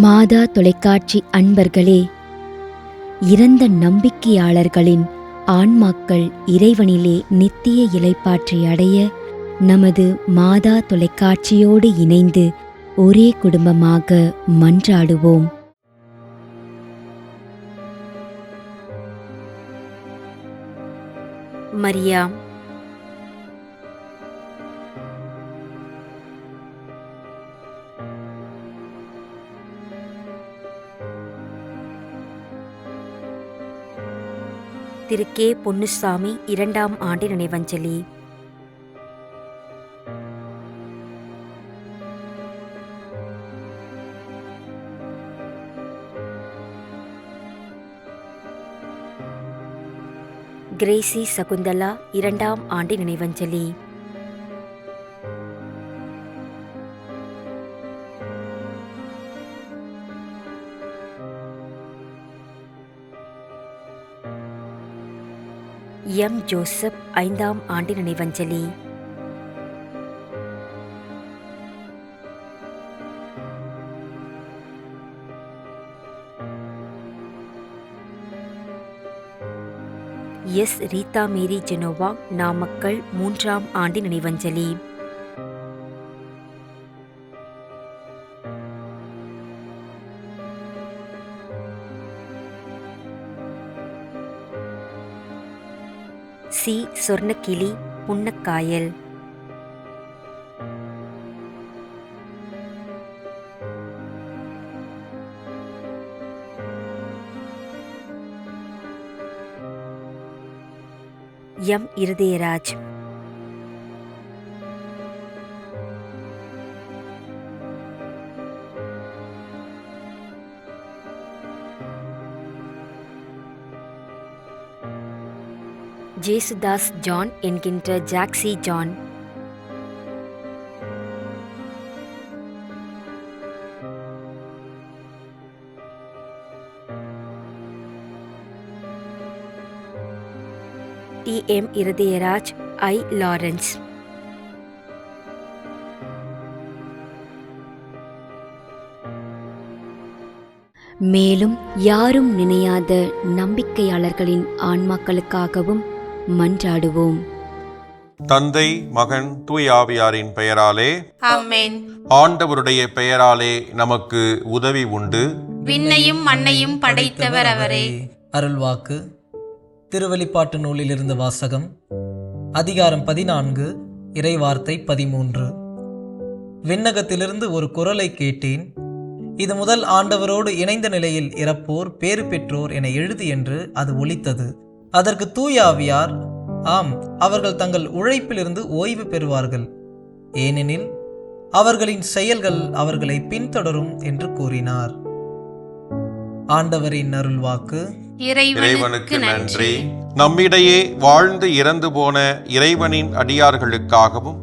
மாதா தொலைக்காட்சி அன்பர்களே, இறந்த நம்பிக்கையாளர்களின் ஆன்மாக்கள் இறைவனிலே நித்திய இளைப்பாற்றி அடைய நமது மாதா தொலைக்காட்சியோடு இணைந்து ஒரே குடும்பமாக மன்றாடுவோம். மரியாம், திரு கே. பொன்னுசாமி 2ஆம் ஆண்டு நினைவஞ்சலி. கிரேசி சகுந்தலா 2ஆம் ஆண்டு நினைவஞ்சலி. எம். ஜோசப் 5ஆம் ஆண்டு நினைவஞ்சலி. S. Rita Mary Genova Namakkal 3ஆம் ஆண்டு நினைவஞ்சலி. C. Sornakili Punnakayal. M. Irudayaraj. Jesudas John என்கின்ற Jacksy John. T. M. Irudayaraj, I. Lawrence. மேலும் யாரும் நினையாத நம்பிக்கையாளர்களின் ஆன்மாக்களுக்காகவும் மன்றாடுவோம். தந்தை, மகன், தூய ஆவியாரின் பெயராலே ஆமென். ஆண்டவருடைய பெயராலே நமக்கு உதவி உண்டு. விண்ணையும் மண்ணையும் படைத்தவர் அவரே. அருள்வாக்கு. திருவெளிப்பாட்டு நூலிலிருந்து வாசகம். அதிகாரம் 14, இறைவார்த்தை 13. விண்ணகத்திலிருந்து ஒரு குரலை கேட்டேன். இது முதல் ஆண்டவரோடு இணைந்த நிலையில் இறப்போர் பேறு பெற்றோர் என எழுது என்று அது ஒலித்தது. அதற்கு தூய ஆவியார், ஆம், அவர்கள் தங்கள் உழைப்பிலிருந்து ஓய்வு பெறுவார்கள், ஏனெனில் அவர்களின் செயல்கள் அவர்களை பின்தொடரும் என்று கூறினார். ஆண்டவரின் அருள்வாக்கு. இறைவனுக்கு நன்றி. நம்மிடையே வாழ்ந்து இறந்து போன இறைவனின் அடியார்களுக்காகவும்,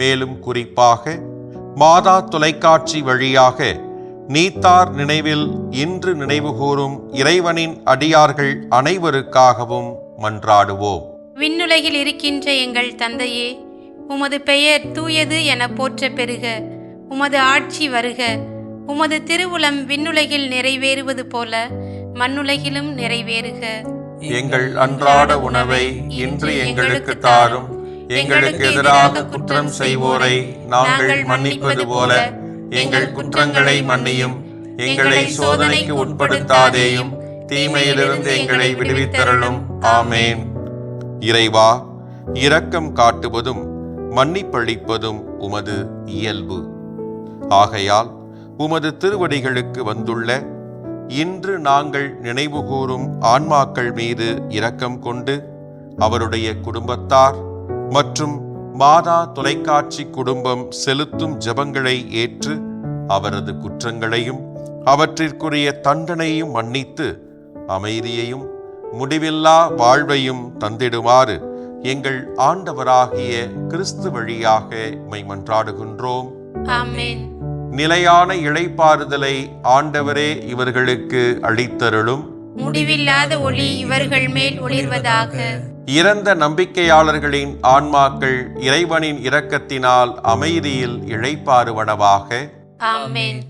மேலும் குறிப்பாக மாதா தொலைக்காட்சி வழியாக நீத்தார் நினைவில் இன்று நினைவுகூரும் இறைவனின் அடியார்கள் அனைவருக்காகவும் மன்றாடுவோம். விண்ணுலகில் இருக்கின்ற எங்கள் தந்தையே, உமது பெயர் தூயது என போற்ற பெறுக. உமது ஆட்சி வருக. உமது திருவுளம் விண்ணுலகில் நிறைவேறுவது போல மண்ணுலகிலும் நிறைவேறுக. எங்கள் அன்றாட உணவை இன்று எங்களுக்கு தாரும். எங்களுக்கு எதிராக குற்றம் செய்வோரை நாங்கள் மன்னிப்பது போல எங்கள் குற்றங்களை மன்னியும். எங்களை சோதனைக்கு உட்படுத்தாதேயும், தீமையிலிருந்து எங்களை விடுவித்தருளும். ஆமேன். இறைவா, இரக்கம் காட்டுவதும் மன்னிப்பளிப்பதும் உமது இயல்பு. ஆகையால் உமது திருவடிகளுக்கு வந்துள்ள இன்று நாங்கள் நினைவுகூரும் ஆன்மாக்கள் மீது இரக்கம் கொண்டு அவருடைய குடும்பத்தார் மற்றும் மாதா தொலைக்காட்சி குடும்பம் செலுத்தும் ஜெபங்களை ஏற்று அவரது குற்றங்களையும் அவற்றிற்குரிய தண்டனையும் மன்னித்து அமைதியையும் முடிவில்லா வாழ்வையும் தந்திடுமாறு எங்கள் ஆண்டவராகிய கிறிஸ்து வழியாக உம்மை மன்றாடுகின்றோம். ஆமென். நிலையான இளைப்பாறுதலை ஆண்டவரே இவர்களுக்கு அளித்தருளும். முடிவில்லாத ஒளி இவர்கள் மேல் ஒளிர்வதாக. இறந்த நம்பிக்கையாளர்களின் ஆன்மாக்கள் இறைவனின் இரக்கத்தினால் அமைதியில் இளைப்பாறுவனவாக. ஆமென்.